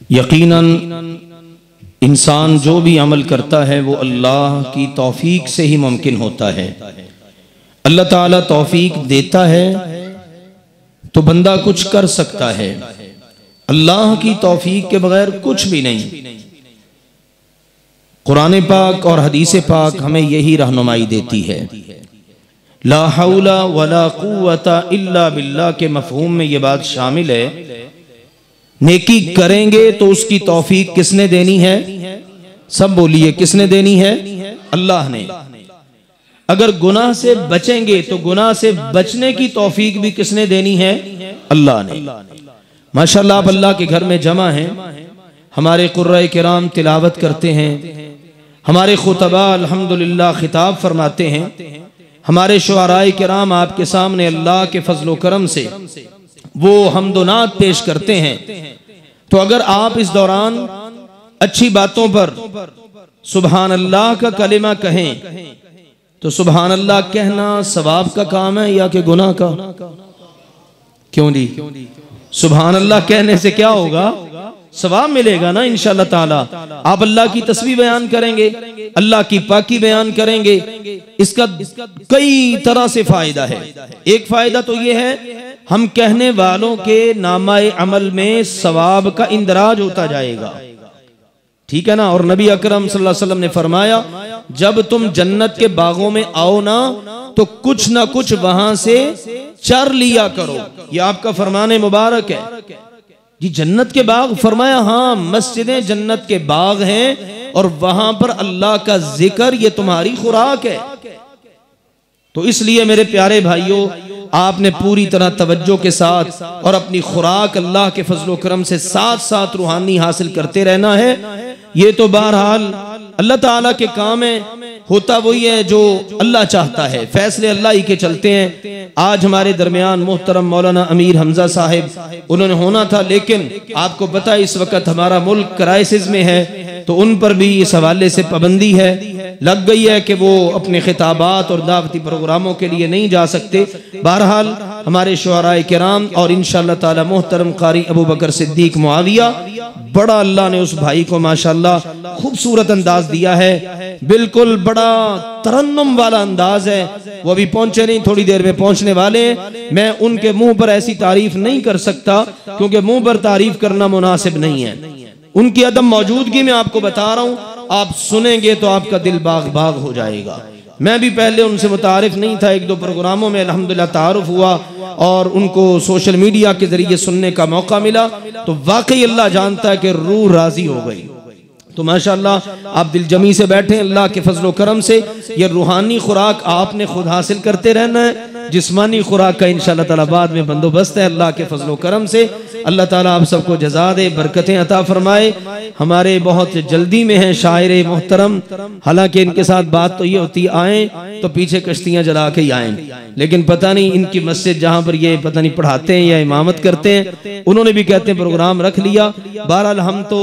यकीनन इंसान जो भी अमल करता है वो अल्लाह की तौफीक से ही मुमकिन होता है। अल्लाह ताला तौफीक देता है तो बंदा कुछ कर सकता है, अल्लाह की तौफीक के बगैर कुछ भी नहीं। कुरान पाक और हदीस पाक हमें यही रहनुमाई देती है। ला हौला वला कुव्वता इल्ला बिल्लाह के मफहूम में ये बात शामिल है, नेकी करेंगे तो उसकी तौफीक किसने देनी है? सब बोलिए, किसने देनी है? अल्लाह ने। अगर गुनाह से बचेंगे तो गुनाह से बचने की तौफीक भी किसने देनी है? अल्लाह ने। माशाअल्लाह आप अल्लाह के घर में जमा हैं, हमारे कुर्रा किराम तिलावत करते हैं, हमारे खुतबा अल्हम्दुलिल्लाह खिताब फरमाते हैं, हमारे शुआराए किराम आपके सामने अल्लाह के फजलो करम से वो हम्दुनात पेश करते हैं। तो अगर आप इस दौरान अच्छी बातों पर सुबहान अल्लाह का कलिमा कहें तो सुबहान अल्लाह कहना सवाब का काम है या कि गुनाह का? क्यों जी? सुबहान अल्लाह कहने से क्या होगा? सवाब मिलेगा ना इंशाअल्लाह ताला। आप अल्लाह की तस्बीह बयान करेंगे, अल्लाह की पाकी बयान करेंगे, इसका कई तरह से फायदा है। एक फायदा तो ये है हम कहने वालों के नामाए अमल में सवाब का इंदराज होता जाएगा, ठीक है ना। और नबी अकरम सल्लल्लाहु अलैहि वसल्लम ने फरमाया जब तुम जन्नत के बागों में आओ ना तो कुछ ना कुछ वहां से चर लिया करो, ये आपका फरमाने मुबारक है जी। जन्नत के बाग फरमाया, हाँ मस्जिदें जन्नत के बाग हैं और वहां पर अल्लाह का जिक्र ये तुम्हारी खुराक है। तो इसलिए मेरे प्यारे भाइयों आपने पूरी तरह तवज्जो के साथ और अपनी खुराक अल्लाह के फजलो करम से साथ साथ रूहानी हासिल करते रहना है। ये तो बहरहाल अल्लाह ताला के काम है, होता वही है जो अल्लाह चाहता है, फैसले अल्लाह ही के चलते हैं। आज हमारे दरमियान मोहतरम मौलाना अमीर हमजा साहिब उन्होंने होना था, लेकिन आपको पता है इस वक्त हमारा मुल्क क्राइसिस में है, तो उन पर भी इस हवाले से पाबंदी है लग गई है कि वो अपने खिताबात और दावती प्रोग्रामों के लिए नहीं जा सकते। बहरहाल हमारे शुआराए किराम और इंशाअल्लाह ताला मोहतरम कारी अबू बकर सिद्दीक मुआविया, बड़ा अल्लाह ने उस भाई को माशाअल्लाह खूबसूरत अंदाज दिया है, बिल्कुल बड़ा तरन्नुम वाला अंदाज है। वो अभी पहुंचे नहीं, थोड़ी देर में पहुंचने वाले हैं। मैं उनके मुंह पर ऐसी तारीफ नहीं कर सकता क्योंकि मुंह पर तारीफ करना मुनासिब नहीं है। उनकी अदम मौजूदगी में आपको बता रहा हूं, आप सुनेंगे तो आपका दिल बाग बाग हो जाएगा। मैं भी पहले उनसे मुतारिफ नहीं था, एक दो प्रोग्रामों में अल्हम्दुलिल्लाह तारुफ हुआ और उनको सोशल मीडिया के जरिए सुनने का मौका मिला, तो वाकई अल्लाह जानता है कि रूह राजी हो गई। तो माशाअल्लाह आप दिल जमी से बैठे, अल्लाह के फजलो करम से ये रूहानी खुराक आपने खुद हासिल करते रहना है, जिस्मानी खुराक का इंशाअल्लाह ताला बाद में बंदोबस्त है अल्लाह के फजलो करम से। अल्लाह ताला आप सबको जज़ा दे, बरकतें अता फरमाए। हमारे बहुत जल्दी में हैं शायर मोहतरम, हालांकि इनके साथ बात तो ये होती आए तो पीछे कश्तियां जला के ही आए, लेकिन पता नहीं इनकी मस्जिद जहाँ पर ये पता नहीं पढ़ाते हैं या इमामत करते हैं, उन्होंने भी कहते हैं प्रोग्राम रख लिया। बहरहाल हम तो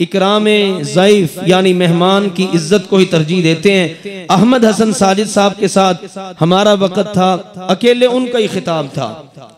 इकराम ज़ईफ यानी मेहमान की इज्जत को ही तरजीह देते हैं। अहमद हसन साजिद साहब के साथ हमारा वक्त था, अकेले उनका ही खिताब था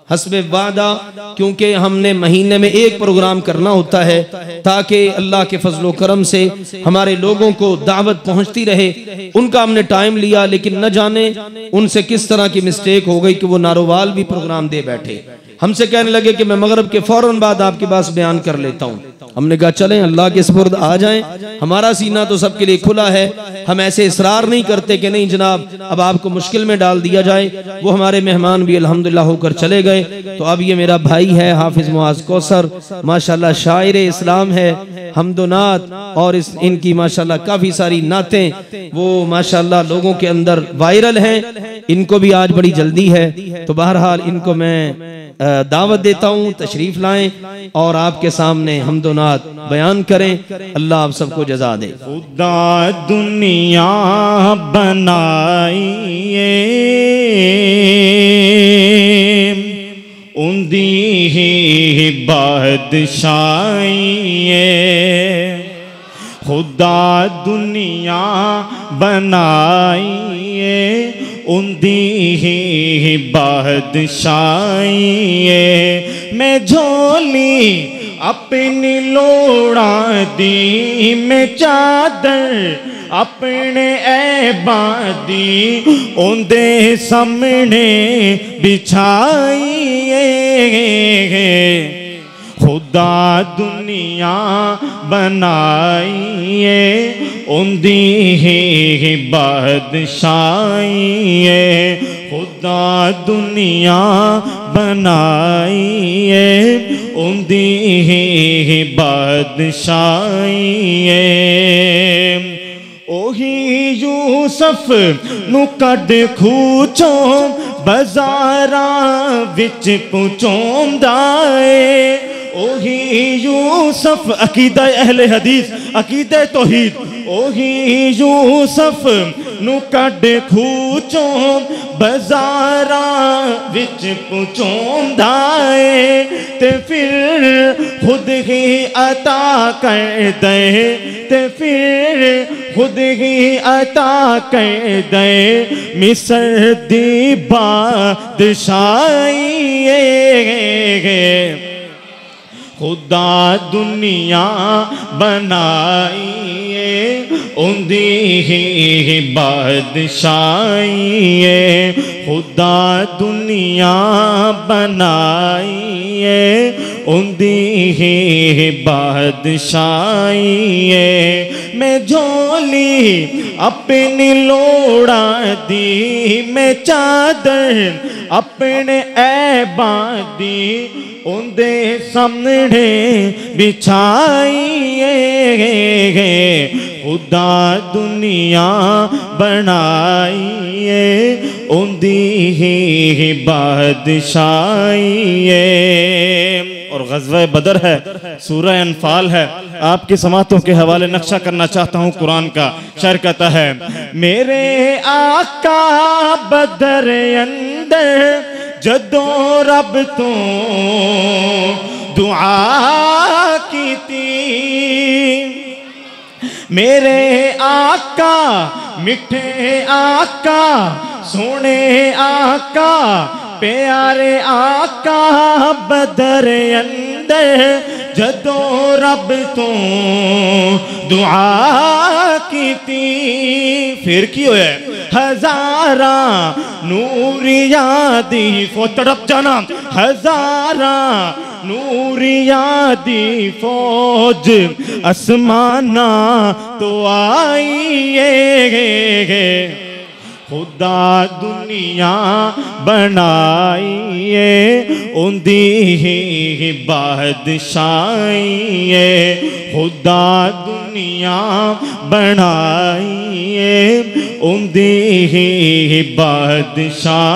हस्बे वादा, क्योंकि हमने महीने में एक प्रोग्राम करना होता है ताकि अल्लाह के फजलो करम से हमारे लोगों को दावत पहुंचती रहे। उनका हमने टाइम लिया, लेकिन न जाने उनसे किस तरह की मिस्टेक हो गई कि वो नारोवाल भी प्रोग्राम दे बैठे। हमसे कहने लगे कि मैं मगरिब के फौरन बाद आपके पास बयान कर लेता हूँ। हमने कहा चलें, अल्लाह के सुपुर्द आ जाएं, हमारा सीना तो सबके लिए खुला है। हम ऐसे इसरार नहीं करते कि नहीं जनाब अब आपको मुश्किल में डाल दिया जाए। वो हमारे मेहमान भी अल्हम्दुलिल्लाह होकर चले गए। तो अब ये मेरा भाई है हाफिज मुआज कौसर, माशाल्लाह शायर इस्लाम है, हमदुनात और इनकी माशाल्लाह काफी सारी नातें वो माशाल्लाह लोगों के अंदर वायरल हैं। इनको भी आज बड़ी जल्दी है, तो बहरहाल इनको मैं दावत देता हूँ, तशरीफ लाएं और आपके सामने हमदुनात बयान करें। अल्लाह आप सबको जज़ा दे। खुदा दुनिया बनाइए उंदी ही बादशाही, खुदा दुनिया बनाइए उंदी ही बादशाही, मैं झोली अपनी लोड़ा दी मैं चादर अपने ऐबादी उनदे सामने बिछाइए खुदा दुनिया बनाइए उनदी ही बादशाहिए खुदा दुनिया बनाइए उनदी ही बादशाहिए ओही यूसुफ नू कद खूचों बाजारां विच पहुंचाउंदा है ओही यूसुफ अकीदा अहले हदीस अकीदा तौहीद ओही यूसुफ नू कड खूचों बाजारां विच पहुंचाउंदा है ते फिर खुद ही अता कर दे ते फिर खुद ही अता कर दे मिस्र दी बादशाही खुदा दुनिया बनाइए उनदी ही बादशाहिए खुदा दुनिया बनाइए उनदी ही बादशाहिए मैं झोली अपनी लोड़ा दी मैं चादर अपने ऐबादी उनदे सामने बिछाइए खुदा दुनिया बनाइए उनदी ही बादशाहिए और ग़ज़वा बदर है सूरह अनफाल है आपकी समातों के हवाले नक्शा करना चाहता हूँ कुरान का शायर कहता है मेरे आका बदर अंदर जदों रब तो दुआ की थी मेरे आका मिठे आका सोने आका प्यारे आका बदर अंदर जदों रब तो दुआ की थी फिर की होया हजारा नूरिया दी फो तड़प जाना हजारा नूरिया दी फौज आसमाना तो आइए खुदा दुनिया बनाइए उनदी ही बादशाहिए खुदा दुनिया बनाइए उनदी ही बादशाहिए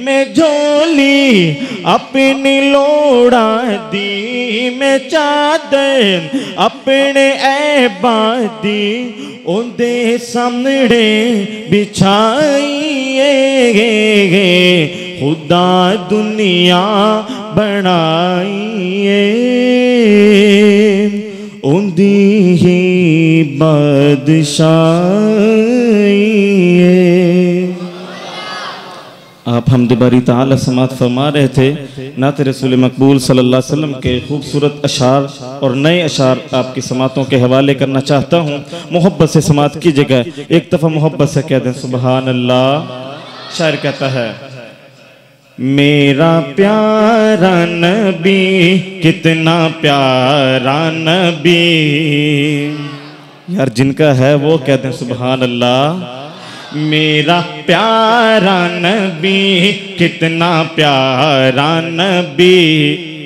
मैं झोली अपनी लोड़ा दी मैं चादर अपने ऐबादी उनदे सामने बिछाइए खुदा दुनिया बनाइए उनदी ही बादशाहिए। आप हमद बारी ताला समात फरमा रहे थे नात रसूल मकबूल सल्लल्लाहु अलैहि वसल्लम के खूबसूरत अशार और नए अशार आपकी समातों के हवाले करना चाहता हूँ। मोहब्बत से समात कीजिएगा एक दफ़ा मोहब्बत से कह दें सुबहान अल्लाह। शायर कहता है मेरा प्यारा नबी कितना प्यारा नबी यार जिनका है वो कह दें सुबहान अल्लाह। मेरा प्यारा नबी कितना प्यारा नबी।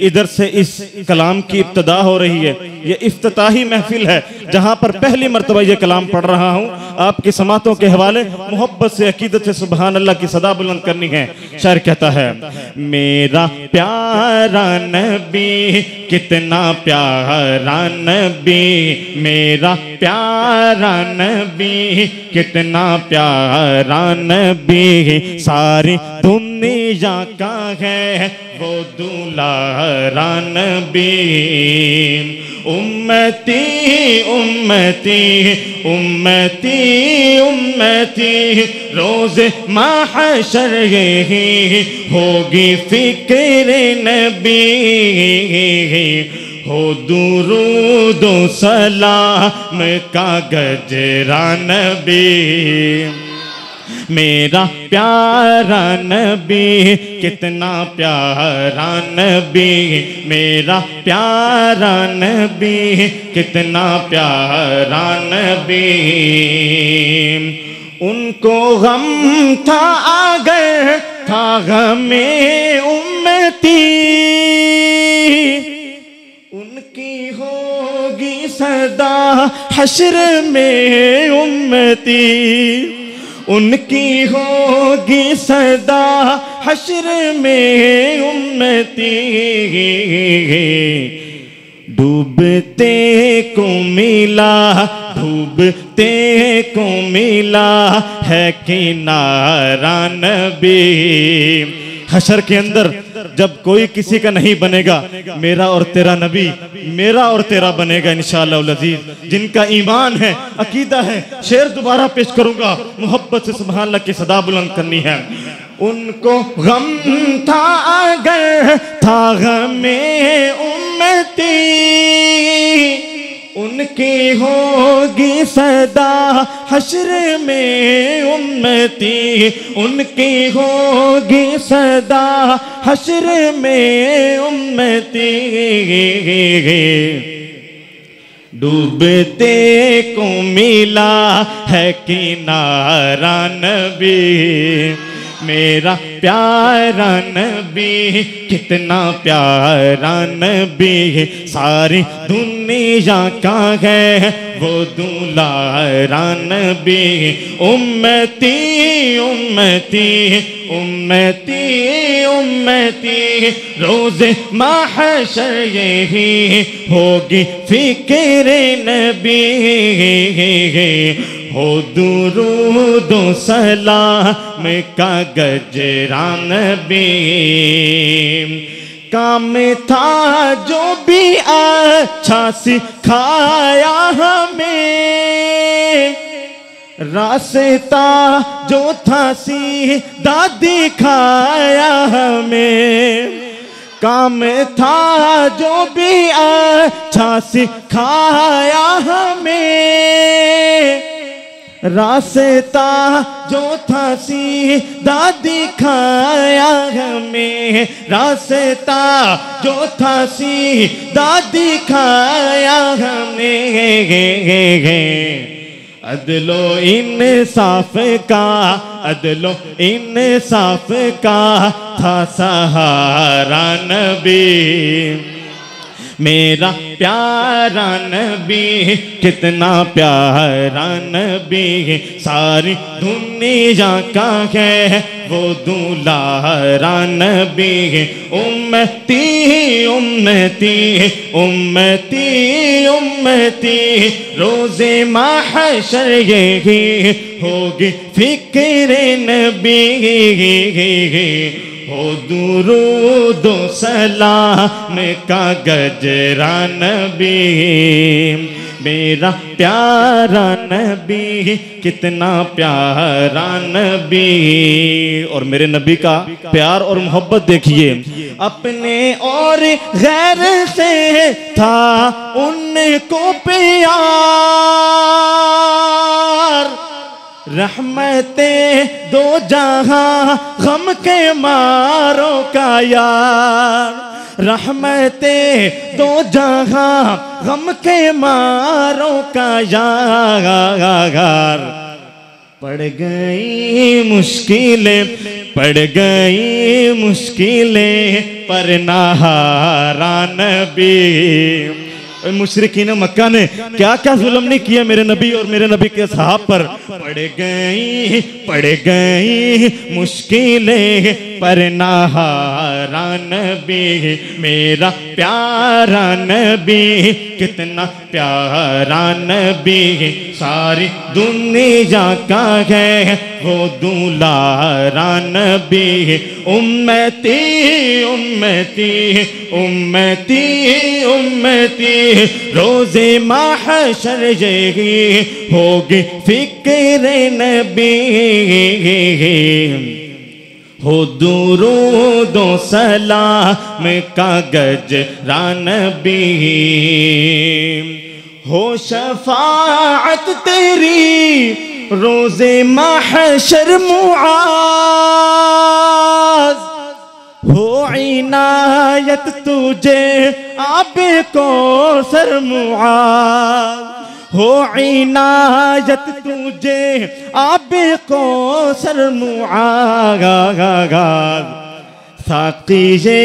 इधर से इस कलाम की इब्तिदा हो रही है ये इफ्तिताही महफिल है जहाँ पर पहली मर्तबा ये कलाम पढ़ रहा हूँ आपकी समातों के हवाले मोहब्बत से अकीदत से सुबहान अल्लाह की सदा बुलंद करनी है। शायर कहता है मेरा प्यारा नबी कितना प्यारा नबी मेरा प्यारा नबी कितना प्यारा नबी सारी दुनिया का है वो दुलारा नबी उम्मती उम्मती उम्मती उम्मती रोज़ महशर यही होगी फिक्र नबी हो दुरूद सलाम का गजरा नबी मेरा प्यारा नबी कितना प्यारा नबी मेरा प्यारा नबी कितना प्यारा नबी उनको गम था अगर था गमे उम्मती उनकी होगी सदा हश्र में उम्मती उनकी होगी सदा हश्र में उम्मती डूबते को मिला डूबते को मिला है किनारा नबी हशर के अंदर जब कोई किसी का नहीं बनेगा मेरा और तेरा नबी मेरा और तेरा बनेगा इंशाअल्लाह अज़ीज़ जिनका ईमान है अकीदा है शेर दोबारा पेश करूंगा मोहब्बत से सुभान अल्लाह की सदा बुलंद करनी है उनको गम था अगर था गमे उम्मती उनकी होगी सदा हश्र में उम्मती उनकी होगी सदा हश्र में उम्मती डूबते को मिला है किनारा नबी मेरा प्यारा नबी कितना प्यारा नबी सारी दुनिया का है वो दुलारा नबी उम्मती उम्मती उम्मती उम्मती रोज़े महशर यही होगी फिक्र नबी हो दुरूद सलाम का गजरा नबी काम था जो भी अच्छा सिखाया हमें रास्ता जो था सीधा दिखाया हमें काम था जो भी अच्छा सिखाया हमें रास्ता जो था सीधा दिखाया हमें रास्ता जो था सीधा दिखाया हमें अदलो इंसाफ का अदलो इंसाफ का था सहारा नबी मेरा प्यारा नबी कितना प्यारा नबी सारी दुनिया का है वो दुलारा नबी उम्मती उम्मती उम्मती उम्मती रोज़े महशर यही होगी फिक्र नबी हो दुरूद सलाम का गजरा नबी मेरा प्यारा नबी कितना प्यारा नबी और मेरे नबी का प्यार और मोहब्बत देखिए अपने और गैर से था उनको प्यार रहमते दो जहां गम के मारों का यार रहमते दो जहां गम के मारों का यार पड़ गई मुश्किलें पर नहारा नबी मुशरिकीन मक्का ने क्या क्या जुल्म नहीं किया मेरे नबी और मेरे नबी के सहाब पर पड़ गई मुश्किलें पर नहारा नबी मेरा प्यारा नबी कितना प्यारा नबी, सारी दुनिया का है वो दुलारा नबी। उम्मती उम्मती उम्मती उम्मती, रोज़े महशर यही होगी फिक्र नबी। हो दुरूदो सलाम का गजरा नबी, हो शफाअत तेरी रोज़े महशर मुआज़, हो इनायत तुझे आबे कौसर मुआज़, हो इनायत तुझे आबे कौसर मुआज़। साकी ये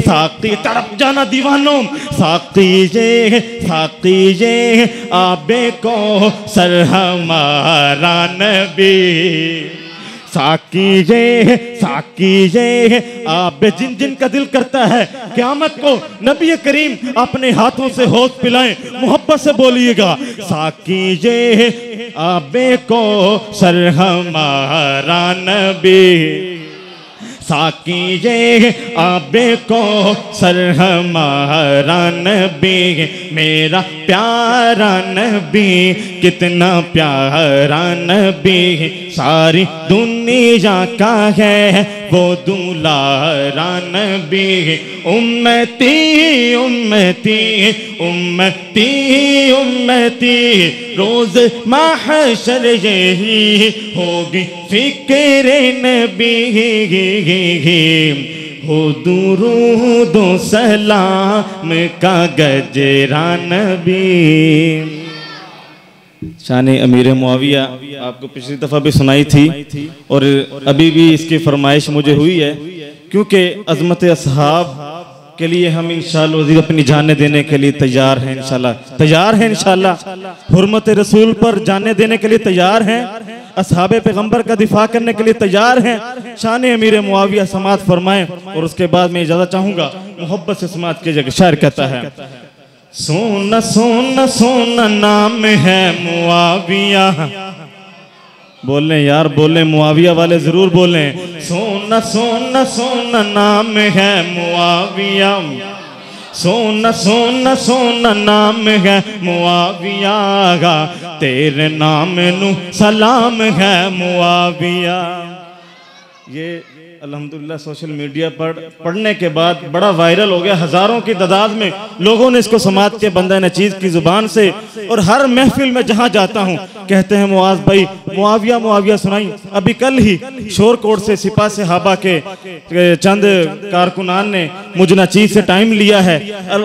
साकी, तड़प जाना दीवानों, साकी ये आबे कौसर हमारा नबी। साकी ये आप जिन जिन का दिल करता है क़यामत को नबी करीम अपने हाथों से हौज़ पिलाएं, मोहब्बत से बोलिएगा साकी ये आबे को सर हमारा नबी। साकी ये आबे को सर हमारा नबी, मेरा प्यारा नबी, कितना प्यारा नबी, सारी दुनिया का है वो दुलारा नबी। उम्मती उम्मती उम्मती उम्मती, रोज़ महशर यही होगी फिक्र नबी। हो दुरूदो सलाम का गजरा नबी। शान अमीर मुआविया आपको पिछली दफ़ा भी सुनाई थी और अभी भी इसकी फरमाइश मुझे हुई है, क्योंकि अज़मत असहाब के लिए हम इंशाअल्लाह अपनी जाने देने के लिए तैयार हैं। इंशाअल्लाह हुर्मत रसूल पर जाने देने के लिए तैयार हैं, असहाबे पैगंबर का दिफा करने के लिए तैयार हैं। शान अमीर मुआविया समात फरमाएं और उसके बाद मैं इजाज़त चाहूँगा, मोहब्बत से समात कीजिएगा। शायर कहता है, सोना सोना सोना नाम है मुआविया। बोलें यार, बोलें, मुआविया वाले जरूर बोलें। सोना सोना सोना नाम है मुआविया, सोना सोना सोना नाम है मुआविया, तेरे नाम नू सलाम है मुआविया। ये अल्हम्दुलिल्लाह सोशल मीडिया पर पढ़ने के बाद बड़ा वायरल हो गया, हज़ारों की तादाद में लोगों ने इसको समात के बंदा नचीज़ की ज़ुबान से, और हर महफिल में जहाँ जाता हूँ कहते हैं मुआज़ भाई मुआविया मुआविया सुनाई। अभी कल ही शोरकोट से सिपा सहाबा के चंद कारकुनान ने मुझ नचीज़ से टाइम लिया है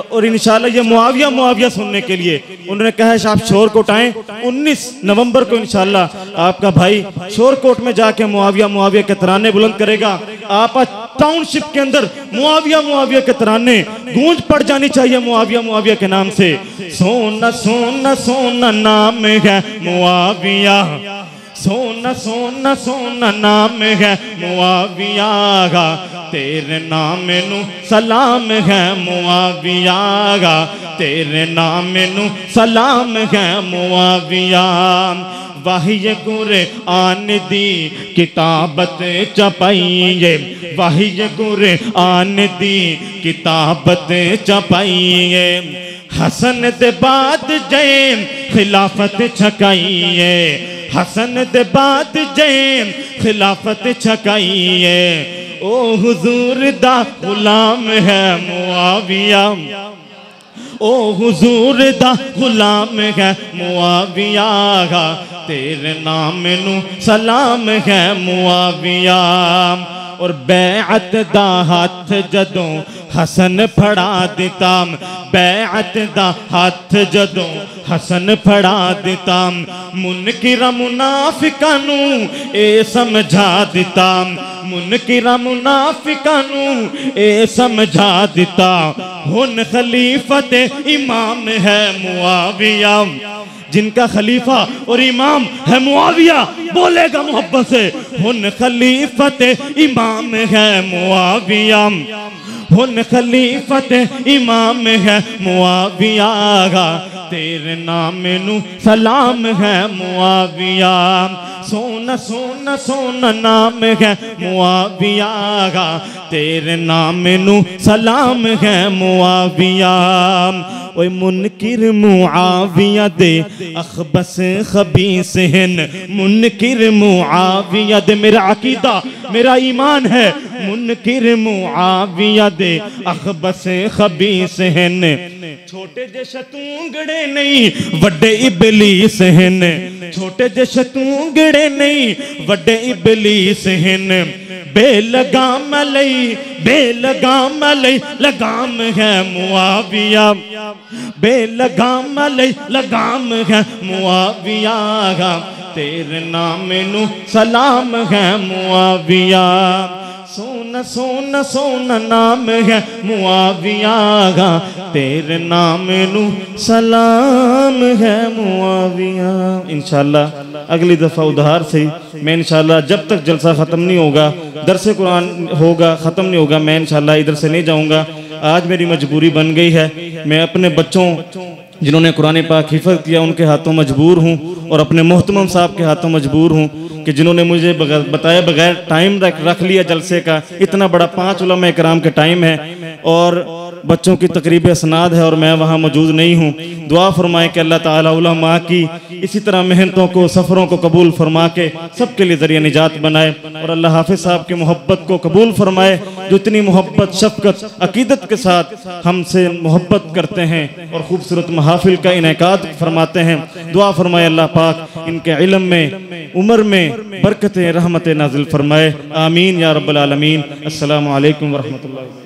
और इंशाल्लाह ये मुआविया मुआविया सुनने के लिए उन्होंने कहा है आप शोरकोट आएँ। 19 नवंबर को इंशाल्लाह आपका भाई शोरकोट में जाके मुआविया मुआविया के तराने बुलंद करेगा। आप टाउनशिप के अंदर मुआविया मुआविया के तराने गूंज पड़ जानी चाहिए मुआविया मुआविया के नाम से। सोना सोना सोना नाम है मुआविया, सोना सोना सोना नाम है मुआविया, तेरे नाम नू सलाम है मुआविया, तेरे नाम नू सलाम है मुआविया। वही कुरआन दी किताबत चपाइए, वही कुरआन दी किताबत चपाइए, हसन दे बाद जैन खिलाफत छकाइए, हसन दे बाद जैन खिलाफत छकाइए। ओ हुजूर दा गुलाम है मुआविया, ओ हुजूर दा गुलाम है मुआविया, तेरे नाम नू सलाम है मुआविया। और बैअत दा हाथ जदों हसन फड़ा दिता, बैअत दा हाथ जदों हसन फड़ा दिता, मुनकिरा मुनाफिकां नू ए समझा दिता, मुनकिरा मुनाफिकां नू ए समझा दिता। हुन खलीफत इमाम है मुआविया, जिनका खलीफा और इमाम है मुआविया, बोलेगा मोहब्बत से हुन खलीफत इमाम है मुआविया, हुन खलीफत इमाम है मुआविया, तेरे नाम नू सलाम है मुआविया। सोना सोना सोना नाम है मुआविया, तेरे नाम नू सलाम है मुआविया। ओए मुनकिर मुआविया दे अखबस खबीस हिन, मुनकिर मुआविया दे, मेरा अकीदा मेरा ईमान है, मुनकिर मुआविया दे अखबस खबीस हिन। छोटे जे शतूंगड़े नहीं वड्डे इबलीस हिन, छोटे जे शतूंगड़े नहीं वड्डे इबलीस हिन। बेलगाम लई बेलगाम लई लगाम है मुआविया, बेलगाम लई लगाम है मुआविया, तेरे नाम नू सलाम है मुआविया। सोना सोना सोना नाम है मुआविया, तेरे नाम नू सलाम है मुआविया। इंशाअल्लाह अगली दफ़ा उधार से मैं इंशाअल्लाह जब तक जलसा ख़त्म नहीं होगा, दरस कुरान होगा ख़त्म नहीं होगा, मैं इंशाअल्लाह इधर से नहीं जाऊँगा। आज मेरी मजबूरी बन गई है, मैं अपने बच्चों जिन्होंने कुरान पाक हिफ़्ज़ किया उनके हाथों मजबूर हूँ, और अपने मोहतरम साहब के हाथों मजबूर हूँ कि जिन्होंने मुझे बताए बगैर टाइम रख लिया जलसे का। इतना बड़ा 5 उलमा इकराम के टाइम है और बच्चों की तकरीब असनाद है और मैं वहाँ मौजूद नहीं हूँ। दुआ फरमाएं कि अल्लाह ताला उलमा की इसी तरह मेहनतों को सफ़रों को कबूल फरमा के सबके लिए ज़रिया निजात बनाए, और अल्लाह हाफिज़ साहब की मोहब्बत को कबूल फरमाए जो इतनी मोहब्बत शफ़क़त अकीदत के साथ हमसे मोहब्बत करते हैं और खूबसूरत महफिल का इनेकाद फरमाते हैं। दुआ फरमाए अल्लाह पाक इनके इल्म में उम्र में बरकतें रहमतें नाज़िल फरमाए। आमीन या रब्बल आलमीन। अस्सलामु अलैकुम व रहमतुल्लाहि।